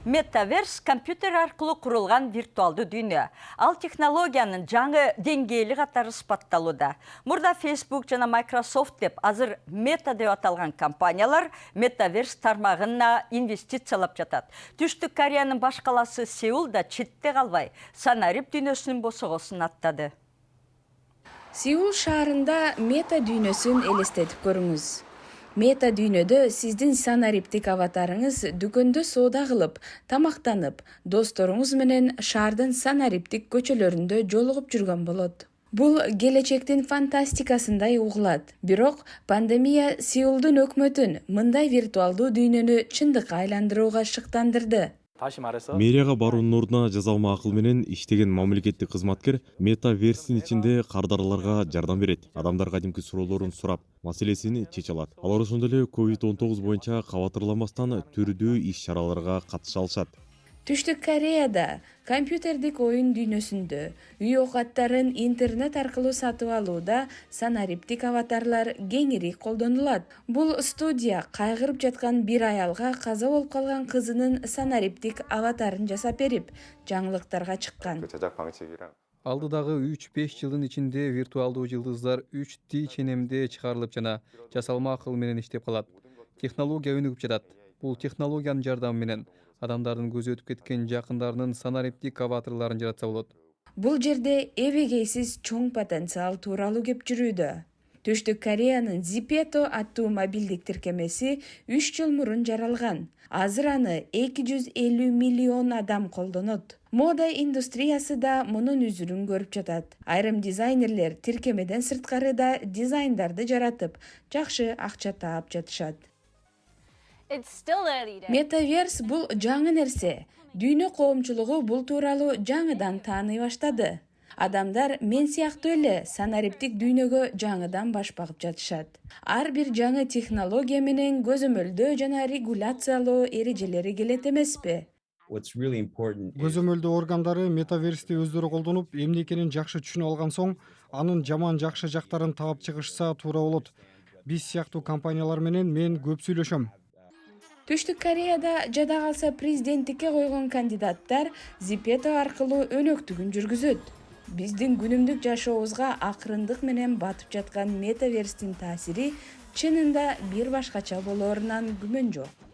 Metaverse компьютер арқылы құрылған виртуалды дүние. Ал технологияның жаңы деңгейлі қатары спатталуда. Мұрда Facebook жана Microsoft деп, азыр Meta деп аталған компаниялар Metaverse тармағына инвестициялап жатат. Түштік Кореяның баш қаласы Сеулда четте қалбай, санарип дүниесінің босығысын аттады. Сеул шаарында Meta дүниесін елестетіп көріңіз. Meta дүйнөдө сиздин санариптик аватарыңыз дүкөндө соода кылып, тамактанып, досторуңуз менен шаардын санариптик көчөлөрүндө жолугуп жүргөн болот. Бул келечектин фантастикасындай угулат. Бирок пандемия Сеулдун өкмөтүн мындай виртуалдуу дүйнөнү чындыкка айландырууга шыктандырды. Мэрияга баруунун ордуна жасалма акыл менен иштеген мамлекеттик кызматкер метаверстин ичинде кардарларга жардам берет. Адамдар кадимки суроолорун сурап, маселесин чече алат. Алар ошондой эле COVID-19 боюнча кабатырламастан түрдүү иш-чараларга катыша алышат. Түштүк Кореяда компьютердик оюн дүйнөсүндө үй оокаттарын интернет аркылуу сатып алууда санариптик аватарлар кеңири колдонулат. Бул студия кайгырып жаткан бир аялга каза болуп калган кызынын санариптик аватарын жасап берип, жаңылыктарга чыккан. Алдыдагы 3-5 жылдын ичинде виртуалдуу жылдыздар 3D ченемде чыгарылып жана жасалма акыл менен иштеп калат. Технология өнүгүп жатат. Бул технологиянын жардамы менен адамдардын көзү өтүп кеткен жакындарынын санариптик аватарларын жаратса болот. Бул жерде эбегейсиз чоң потенциал тууралуу кеп жүрүүдө. Түштүк Кореянын Zipeto аттуу мобилдик тиркемеси 3 жыл мурун жаралган. Азыр аны 250 миллион адам колдонот. Мода индустриясы да мунун үзүрүн көрүп жатат. Айрым дизайнерлер тиркемеден сырткары да дизайндарды жаратып, жакшы акча таап жатышат. Metaverse бул жаңы нерсе. Дүйнө коомчулугу бул тууралуу жаңыдан тааный баштады. Адамдар мен сыяктуу эле санариптик дүйнөгө жаңыдан баш багып жатышат. Ар бир жаңы технология менен көзөмөлдөө жана регуляциялоо эрежелери келет эмеспи? Көзөмөлдөө органдары метаверсти өздөрү колдонуп, эмне экенин жакшы түшүнүп алган соң, анын жаман жакшы жактарын таап чыгышса туура болот. Биз сыяктуу компаниялар менен мен көп сүйлөшөм. Түштүк Кореяда жада калса президенттикке койгон кандидаттар Zipeto аркылуу өнөктүгүн жүргүзөт. Биздин күнүмдүк жашообузга акырындык менен батып жаткан метаверстин таасири чынында бир башкача болоорунан күмөн жок.